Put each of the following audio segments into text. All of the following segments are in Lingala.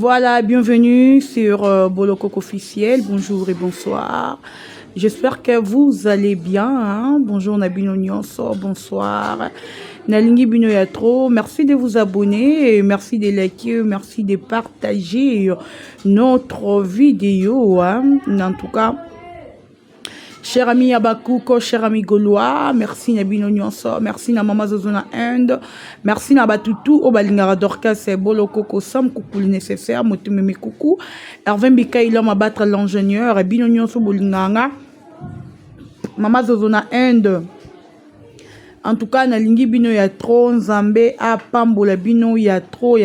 Voilà, bienvenue sur Bolokok officiel. Bonjour et bonsoir. J'espère que vous allez bien. Hein? Bonjour Nabino Nyonso, bonsoir. Nalingi Bino Yatro, merci de vous abonner, merci de liker, merci de partager notre vidéo. Hein? En tout cas, cher ami Abakouko, cher ami Gaulois, merci Nabino Nyonso, merci na Mama Zozona Inde, merci na Batutu, Obalingara Dorcas, Bolokoko Sam, coucou le nécessaire, Motumeme coucou, Hervé Bika, il a battre l'ingénieur, et Bino Nyonso Bolinganga, Mama Zozona Inde. En tout cas, Nalingi Bino ya trop, Nzambe, a Pambola Bino, ya trop,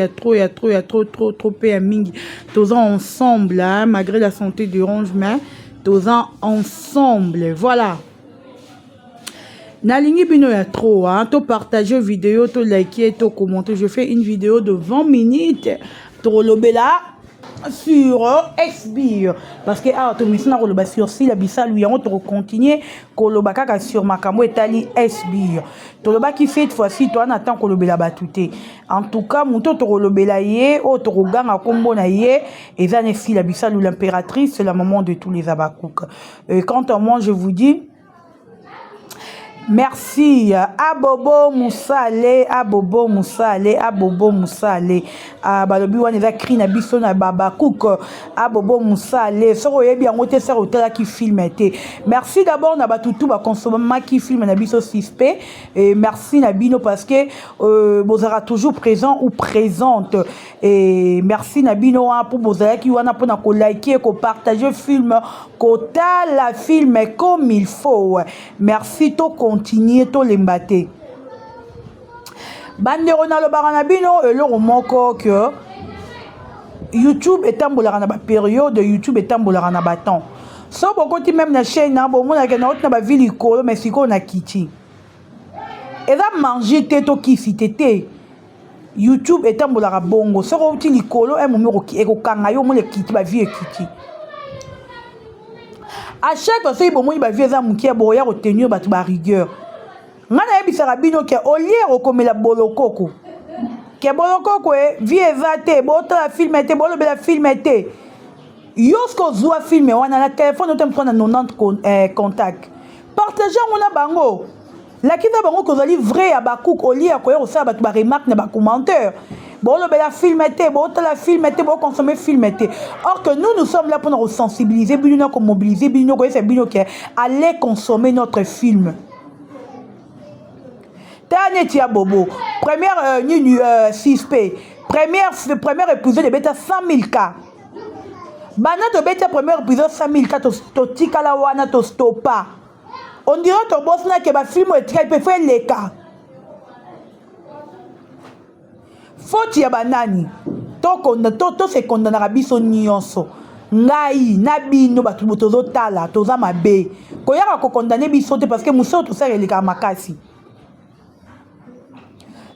trop, mingi. Tous ensemble, hein, malgré la santé de Orange, mais tous ensemble, voilà. Nalingi Bino ya trop, hein, to partager vidéo, to liker, to commenter. Je fais une vidéo de 20 minutes, to lobela sur XB parce que ah to misina ko loba sur si la bisa lui on to continuer ko loba kaka sur makambo etali SB to loba qui fait cette fois-ci toi on attend ko lobela batute en tout cas muto to lobela ye o to ganga kombo na ye ezane si la bisa lui l'impératrice c'est la maman de tous les Abakouk. Quant à moi je vous dis merci Abobo Moussale, Abobo Moussale, Abobo Moussale. Balobi wana eza cri na biso na Babakouk. Abobo Moussale. Soko yebi yango te sero tala ki film été. Merci d'abord na batutu ba consommement qui film na biso 6P. Et merci na bino parce que bozara toujours présent ou présente. Et merci na bino pour bozara ki wana pona ko liker, ko partager film, ko tala film comme il faut. Merci to continuer to lembate. Bandero na lo barana bino et le moko que YouTube est tambola na ba période YouTube est tambola na ba temps. So bokoti même na chaîne na bo mona ke na autre na ba ville ikolo mais siko na kiti. Et là manger te to kisi tete. YouTube est tambola bongo. So ko ti likolo e mo ko ki e ko kanga yo mo le kiti ba vie kiti. À chaque fois que vous avez vu que vous avez retenu votre rigueur. Vous avez vu que au lieu de la bolokoko, que bolokoko vie ezate, la film était, la film était. Yosko zoa filmer, on a la téléphone, on a 90 contacts. Partagez mon bango. La kita bango que vous allez vrai à Bakouk au lieu de faire des remarques, des commentaires. Bon, la film était, bon, la film était, bon, consommer film était. Or que nous sommes là pour nous sensibiliser, pour nous mobiliser, pour nous aller consommer notre film. Tane tia bobo. Première 6P. Premier épisode de bêta 100 000 cas. Bana de bêta premier épisode 100 000 cas, to tika la wana to stoppa. On dirait que boss na que ba film est très peut faire les cas. Faut ya banani to se condamnera biso nyonso ngai na bino batu botozo tala toza mabe koyaka ko condamner biso te parce que muso to sert elika makasi.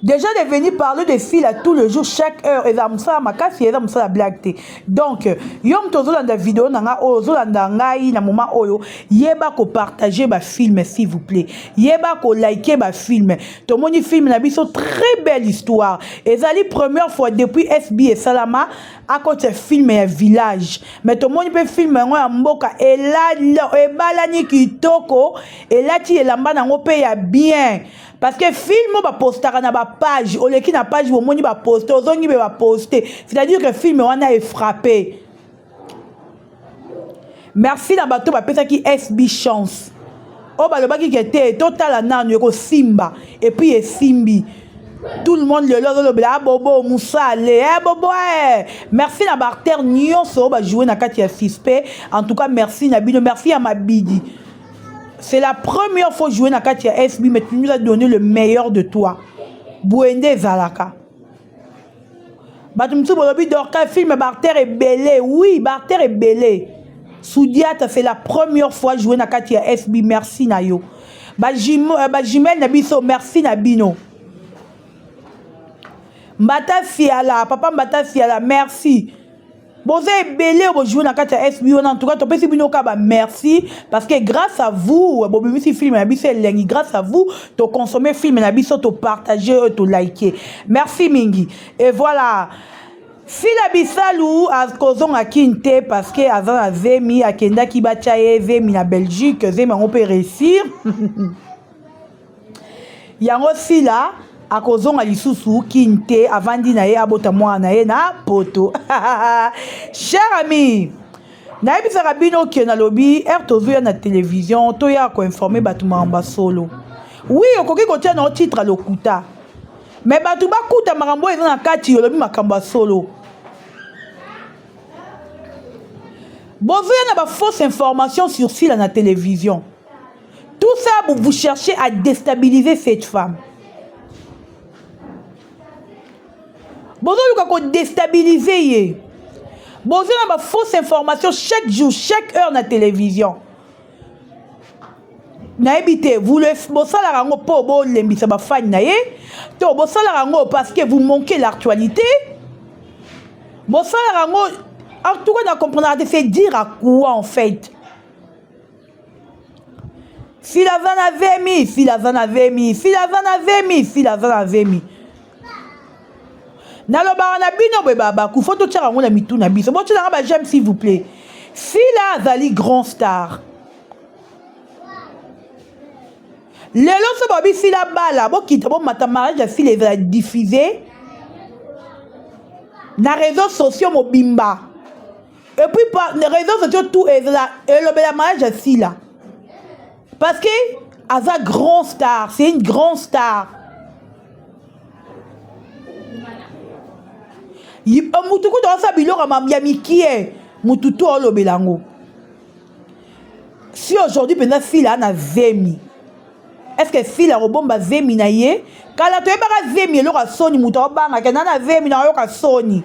Déjà de venir parler de fil à tout le jour, chaque heure, et ça ma casse, et ça la blague. Donc, yom tozo dans la vidéo, nanga ozo dans ngai na moment oyo, yeba ko partager ma film s'il vous plaît. Yeba ko liker ma film. Tout le monde film na biso très belle histoire. Et ça la première fois depuis SB et Salama à côté film et village. Mais tout le monde peut filmer en mboka et là et balani kitoko et là tu es là-bas dans pe ya bien. Parce que film va poster na ba page, au lieu qui na page au moni va poster, aux ongi va poster. C'est-à-dire que film on a frappé. Merci na bateau va pesa qui SB chance. Oh ba le ba qui était total nanu ko simba et puis et simbi. Tout le monde le bla bobo Moussale bobo merci na barter nyonso ba jouer na kati ya 6P. En tout cas merci na bino, merci à Mabidi. C'est la première fois jouer dans Katia SB, mais tu nous as donné le meilleur de toi. Bouende Zalaka. Batumsu Bolobi Dorka film Barter est belé. Oui, Barter est belé. Soudiata, c'est la première fois jouer dans Katia SB. Merci Nayo. Bajimel Nabiso, merci Nabino. Mbata Fiala, papa Mbata Fiala, merci. Vous avez belé au jouer dans la SBO. En tout cas, tu peux merci. Parce que grâce à vous, grâce à vous, tu consommez film, tu partagez, tu liker. Merci Mingi. Et voilà. Fila bisalu akozon akinte parce que avant a vemi akenda ki bacha ye vemi na Belgique zema on peut réussir. Yango fila akozonga lisusu kinte avandi na ye abota mwana ye na poto. Cher ami, na ebisaka bino ke na lobi tozoya na télévision toya ko informer batu mamba solo. Oui, okoki kotia na titre lokuta. Mais batu bakuta makambo eza na kati yolobi makamba solo. Bozoya na ba fausse information sur Fila na télévision. Tout ça vous cherchez à déstabiliser cette femme. Bozoya ko déstabiliser ye. Bozoya na ba fausse information chaque jour, chaque heure na télévision. Na ebité vous le bosala rango po bo lembisa ba fan na ye to bosala rango parce que vous manquez l'actualité bosala rango en tout cas na comprendre de faire dire à quoi en fait Fila vana vemi Fila vana vemi Fila vana vemi Fila vana vemi na lo ba na bino be baba ku photo tira rango na mitu na biso bo tira ba j'aime s'il vous plaît Fila zali grand star. Lelo so babi Fila bala bo kita bo mata mariage Fila va diffuser na réseaux sociaux mobimba et puis par les réseaux sociaux tout est là et le mariage Fila parce que Aza grand star, c'est une grande star. Mutuku dans sa bilora mamiami qui est mututu olo belango. Si aujourd'hui pendant Fila na vemi. Est-ce que Fila robomba vemi na ye? Kala to ebaka vemi eloko soni mutu obanga kana na vemi na yoka soni.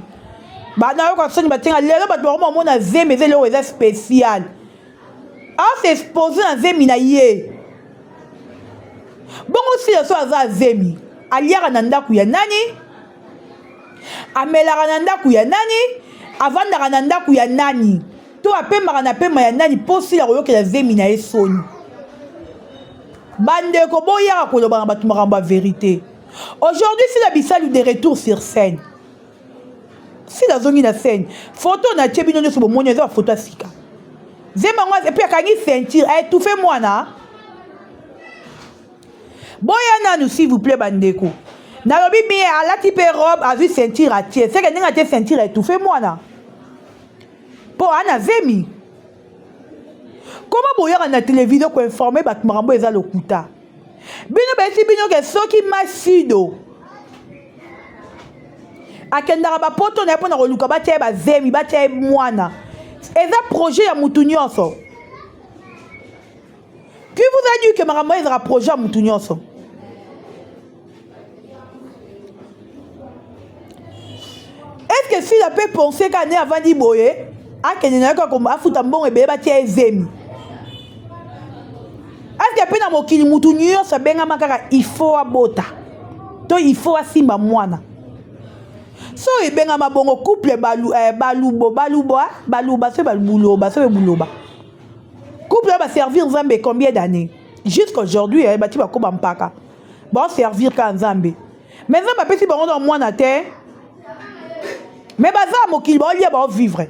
Ba na yoka soni batenga lelo bato ba mona vemi ezelo eza spécial. Ah c'est exposé na vemi na ye. Bongo Fila so aza vemi. Aliara na ndaku ya nani? Amelara na ndaku ya nani? Avandaka na ndaku ya nani? To apemaka na pema ya nani po Fila koyokela vemi na ye soni. Bande ko boya ko lo ba batu makamba vérité. Aujourd'hui Fila bisalu de retour sur scène. Fila zongi na scène. Photo na tebino nyoso bo monyo za photo sika. Zema ngwa et puis akangi ceinture a étouffé moi na. Boya nanu s'il vous plaît bandeko. Na lobi mi ala type robe a vu ceinture a tie. C'est que ninga te ceinture a étouffé moi na. Po ana vemi. Comment boya na télévision ko informer bat marambo eza lokuta. Bino ba si bino ke soki masido. Akendara ba poto na pona koluka ba tie ba vemi ba tie mwana. Eza projet ya mutu nyonso. Qui vous a dit que marambo eza projet ya mutu nyonso? Est-ce que Fila peut penser qu'année avant di boye, akendena ko ko afuta mbongo ebe ba tie vemi? Est-ce que pena mokili mutu nyonso benga makaka il faut abota. To il faut asimba mwana. So ebenga mabongo couple baluba se buloba. Couple va servir Nzambe combien d'années? Jusqu'aujourd'hui bati ba koba mpaka. Bon servir ka Nzambe. Mais Nzambe pesi bango dans mwana te. Mais baza mokili ba lia ba vivre.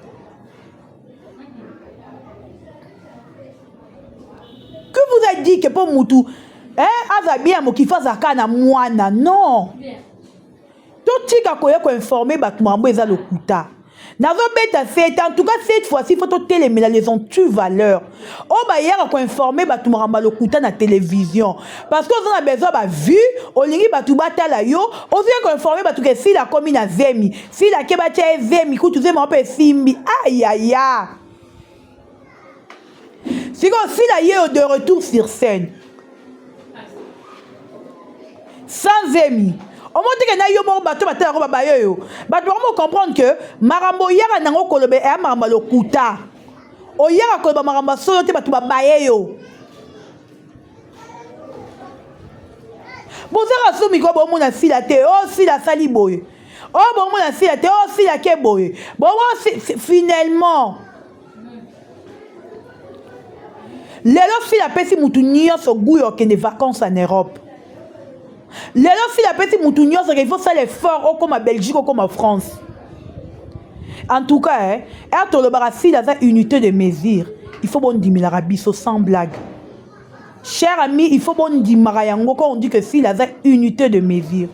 Que vous avez dit que pour Moutou, Azabia Mokifa Zaka na mwana, non. Tout tika koye ko informer batmambo eza lokuta. Nazo beta fait en tout cas cette fois-ci faut to télémena les ont tu valeur. O ba yera ko informer batmamba lokuta na télévision parce que on a besoin ba vu, o lingi batu batala yo, o vient ko informer batu ke Fila komi na vemi. Fila ke ba tie vemi kutu zema pe simbi. Aïe aïe aïe. Si on Fila y de retour sur scène. Sans vemi. Au moins que na yo mo bato batala ko baba yo. Bato mo comprendre que marambo yara nango kolobe e maramba lokuta. O yara ko ba maramba solo te bato baba yo. Bozara sumi ko bo mo na Fila te. Oh Fila sali boye. Oh bo mo na Fila te. Oh Fila ke boye. Bon finalement Lelo Fila pesi mutu nyonso guyo ke des vacances en Europe. Lelo Fila pesi mutu nyonso qu'il faut faire l'effort comme en Belgique ou comme en France. En tout cas, hein, si la unité de mesure, il faut bon diminuer la biso sans blague. Cher ami, il faut bon diminuer quand on dit que si la unité de mesure.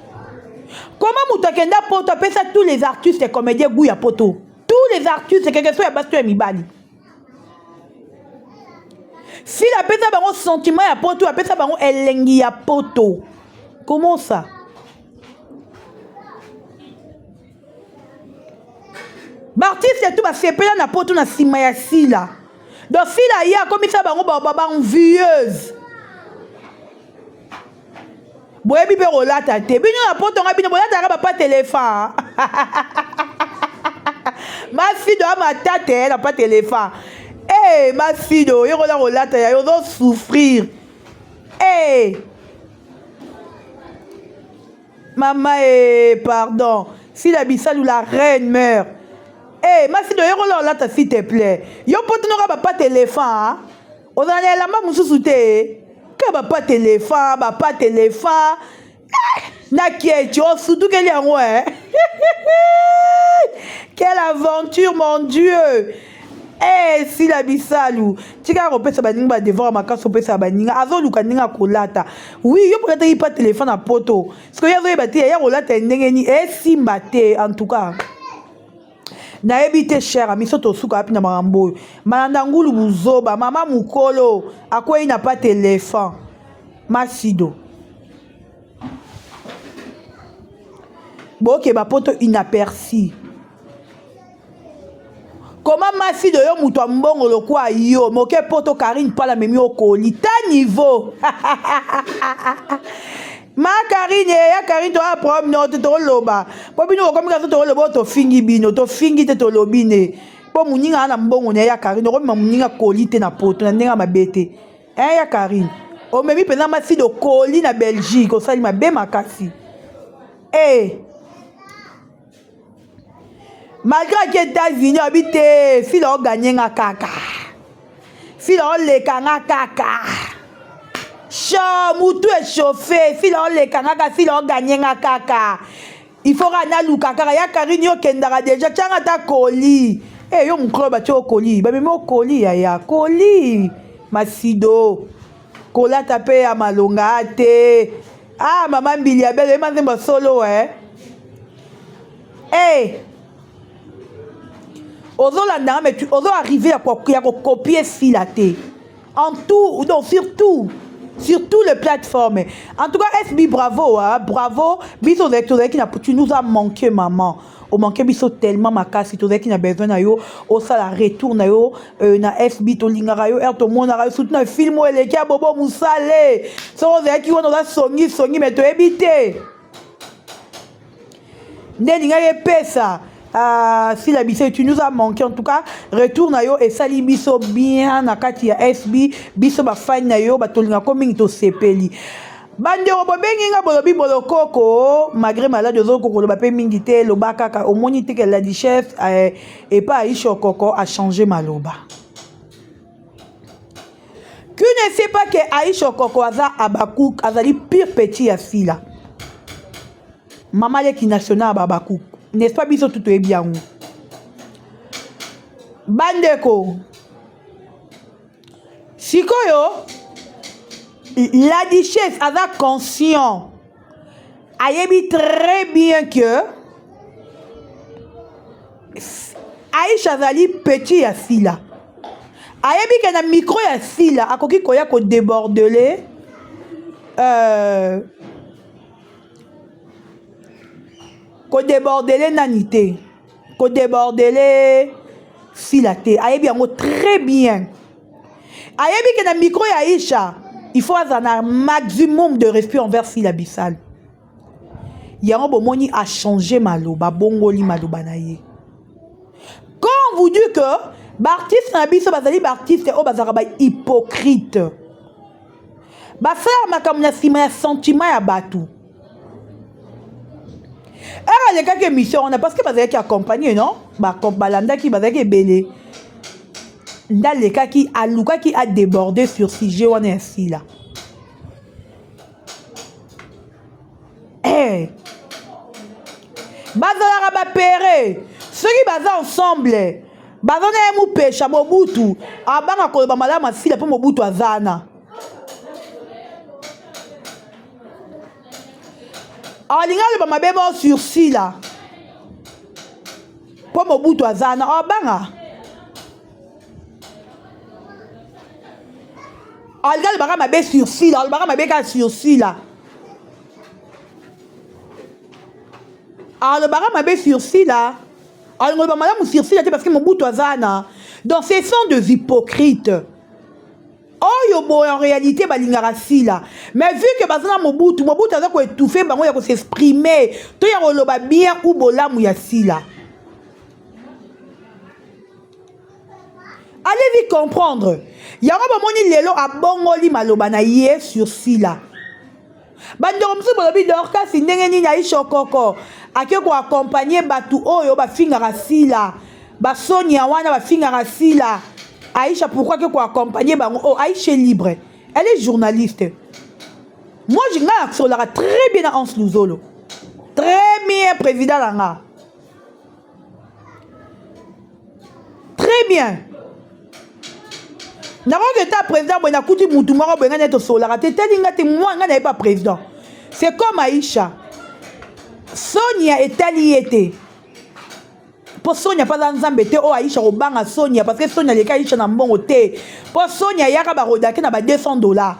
Comment Moutakenda Poto appelle ça tous les artistes et comédiens Gouya Poto? Tous les artistes, c'est quelque chose à Basto et Mibali. Si la pesa bango sentiment ya poto, la pesa bango elengi ya poto. Comment ça? L'artiste c'est tout, c'est pas na poto na sima ya sila. Donc sila ya comme ça bango baba envieuse. Boye bibe rolata te. Bino na poto nga bino rolata ka pas téléphone. Ma fille doit ma tante elle n'a pas téléphone. Eh, ma fille, il doit souffrir. Eh, maman, pardon. Si la Bissal ou la reine meurt. Eh, ma fille, il s'il te plaît. Yo peut pas téléphone. On a la maman sous-souté. Que pas téléphone, pas téléphone. Na qui surtout qu'elle est en ouais. Quelle aventure, mon Dieu. Eh, si la bisalou, tu as repéré ça baninga devant ma casse repéré ça baninga, azo lukaninga kolata. Oui, yo peut-être il pas téléphone à poto. Parce que yazo ebati ya kolata ndengeni e simbate en tout cas. Na ebité cher ami soto suka api na marambo. Malanda ngulu buzoba, mama mukolo, akwa il n'a pas téléphone. Masido. Bon que ba poto inaperçu. Comment ma fille de yo muto mbongo lo kwa yo moke poto Karine pas la même yo koli ta niveau. Ma Karine ya Karine to a problème no to loba. Po bino comme ka to loba to fingi bino to fingi te to lobine. Po muninga na mbongo ne ya Karine ko muninga koli te na poto na ndenga mabete. Ya Karine. O memi pena ma fille de koli na Belgique o sali mabe makasi. Malgré que les États-Unis habitent, si l'on gagne un caca, si l'on les kanga caca, chaud, moutou est chauffé, si l'on les kanga, si l'on gagne un caca, il faut rana lukaka, ya Karine yo kendara déjà, tiens ta colis, yo mon club a tu au colis, bah mais mon colis ya colis, masido, cola tapé à malonga te, ah maman Bilia belle, maman solo Ozolanda, mais tu oses arriver à copier filaté. En tout, donc surtout les plateformes. En tout cas, SB, bravo, hein, bravo. Biso tu nous as manqué, maman. On manquait biso tellement ma casse. Tu as besoin de yo, au sala retour na yo, na SB to lingara yo, to monara yo, soutenir un film où elle est bobo moussale. So qui on a songi, mais tu évité. Nelinga ye pesa. Si la biso tu nous as manqué en tout cas retourne yo et sali biso bien na kati ya SB biso ba fan na yo ba tolinga komingi to sepeli bandero bobengi nga bolobi bolokoko malgré malade zo kokolo ba pe mingi te loba kaka omoni te que la di chef et pas Aïcha Koko a changé maloba. Qui ne sait pas que Aïcha Koko aza Abakouk azali pire petit ya fila maman qui national Abakouk. N'est-ce pas biso tout est bien. Bandeko. Sikoyo. La duchesse a conscient. Ayebi très bien que Aïcha Zali petit ya sila. Ayebi que na micro ya sila akoki koya ko débordele ko débordele nanité, ko débordele filaté. Ayebi yango très bien. Ayebi que na micro ya Aïcha, il faut avoir un maximum de respect envers Fila Bissal. Yango bomoni a changé maloba, bongoli maloba na ye. Quand on vous dit que l'artiste na biso bazali l'artiste o bazara ba hypocrite. Ba faire makamna sima ya sentiment ya batu. Elle a quelques émissions, on a parce que bazaki accompagné, non? Bah comme balanda qui bazaki belé. Dans les cas qui a Luka qui a débordé sur sujet on est ainsi là. Bazala ba péré. ceux qui baza ensemble baza na mu pesha Mobutu abanga ko ba malama sila po Mobutu azana alinga le ba mabeba sur sila po Mobutu azana abanga alinga le ba mabe sur sila le ba mabe ka sur sila le ba mabe sur sila alors, madame Sirsi, parce que Mobutu azana. Donc, ce sont des hypocrites. Oh, en réalité, balingara là. Mais vu que bazana Mobutu aza ko étouffer, bango ya ko s'exprimer, to ya ko loba bien ou bolamu ya sila. Allez-y comprendre. Yango bomoni lelo abongoli maloba na ye sur sila. Bandoro msu bolobi Dorcas ndenge nini aisha koko ake ko accompagner batu oyo ba fingara sila ba Sonia wana ba fingara sila Aisha pourquoi que ko accompagner bango oh Aisha libre elle est journaliste moi je nga solara très bien à Hans Luzolo très bien président langa très bien N'avons que président bon akuti mutu moko benga neto solara te telinga te moi nga na pas président c'est comme Aisha Sonia est alliée pour Sonia pas dans Zambete oh Aisha obanga Sonia parce que Sonia les Aisha na mbongo te pour Sonia yaka ba rodake na ba $200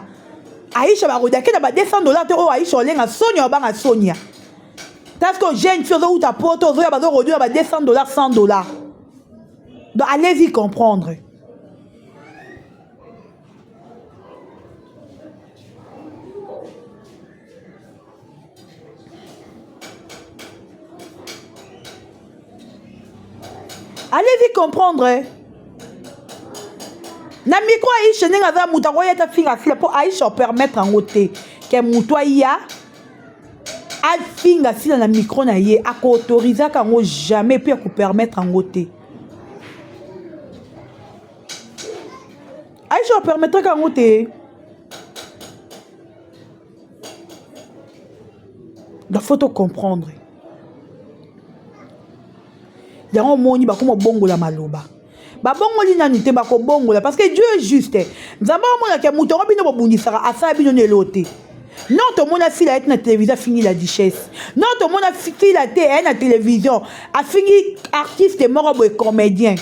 Aisha ba rodake na ba $200 te oh Aisha olenga Sonia obanga Sonia parce que jeune fille ou ta poto zo ya ba rodure ba $200 $100 donc allez-y comprendre. Allez-y comprendre. Na micro Aisha nenga za muta ko yeta finga sila pour Aisha permettre en côté que muto ya a finga sila na micro na ye a ko autoriser kango jamais puis ko permettre en côté. Aisha permettre kango te. Il faut comprendre. Yango moni ba comme bongo la maloba ba bongo li nanu te ba ko bongo la parce que Dieu est juste nzamba mona ke muto bino bobundisaka asa bino nelote non to mona fila et na télévision fini la duchesse non to mona fila te na télévision a fini artiste moro boy comédien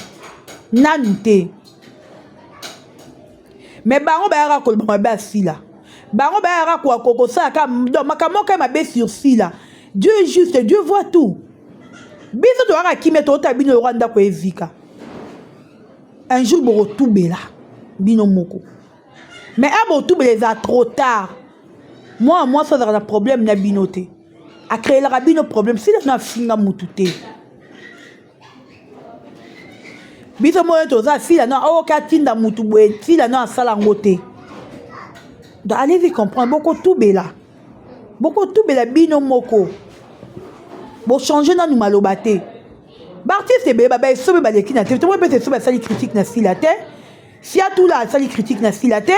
nanu te mais bango ba yara ko ba ba sila bango ba yara ko koko sa ka do makamoka ma be sur sila Dieu est juste Dieu voit tout. Biso to aka kimeto tabino Rwanda ko evika. Un jour bo retubela bino moko. Mais abo tubela za trop tard. Moi ça a un problème na binoté. A créer la rabino problème si na finga mutute. Biso mo to za si la na o katinda mutu bwe si la na sala ngote. Donc allez-y comprendre beaucoup tubela. Beaucoup tubela bino moko. Bon changer dans nous malobate. Bartiste beba ba sobe ba leki na te. Tu peux sobe sali critique na silate. Si a tout là sali critique na silate.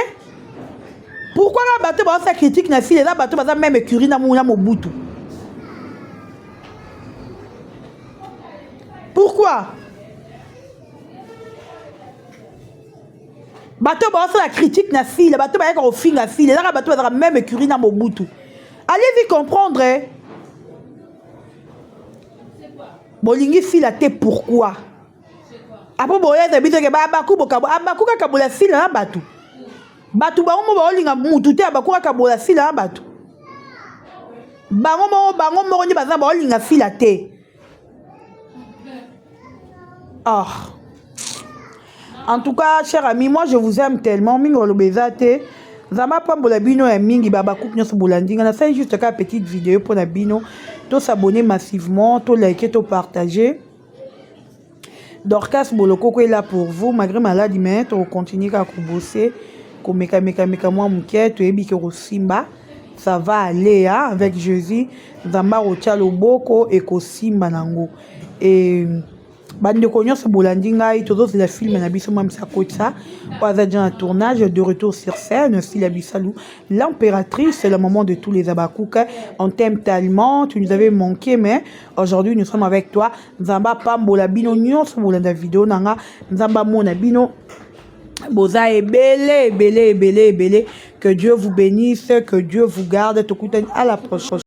Pourquoi la bateau ba sa critique na silate la bateau ba même écurie na Mobutu. Pourquoi? Bateau ba sa la critique na silate, bateau ba ko finga silate, la bateau ba même écurie na Mobutu. Allez-y comprendre. Bolingi fila te pourquoi? Apo boya za biso ke ba baku bokabo abaku ka kabola fila na batu. Batu ba mo bolinga mutu te abaku ka kabola fila na batu. Bango mo ni baza bolinga fila te. Ah. En tout cas, chers amis, moi je vous aime tellement mingo lo bezate. Zama pambola bino ya mingi baba coupe nyoso bolandinga na fait juste une petite vidéo pour la bino. To s'abonner massivement, to liker, to partager. Dorcas Bolokoko est là pour vous malgré maladie mais to continuer à bosser comme meka moi muke to ebike rosimba ça va aller hein, avec Jésus zamba rocha loboko et ko simba nango et Bande Cognos Bolandinga et tous les films Nabiso Mamsa Kotsa, pas un tournage de retour sur scène, Sila Bissalou, l'impératrice, c'est le moment de tous les Abakouka. On t'aime tellement, tu nous avais manqué, mais aujourd'hui nous sommes avec toi. Nzamba Pambola Bino Nyons, Bolanda Vidéo Nanga, Nzamba Mona Bino. Boza ebele, ebele, ebele, ebele. Que Dieu vous bénisse, que Dieu vous garde. À la prochaine.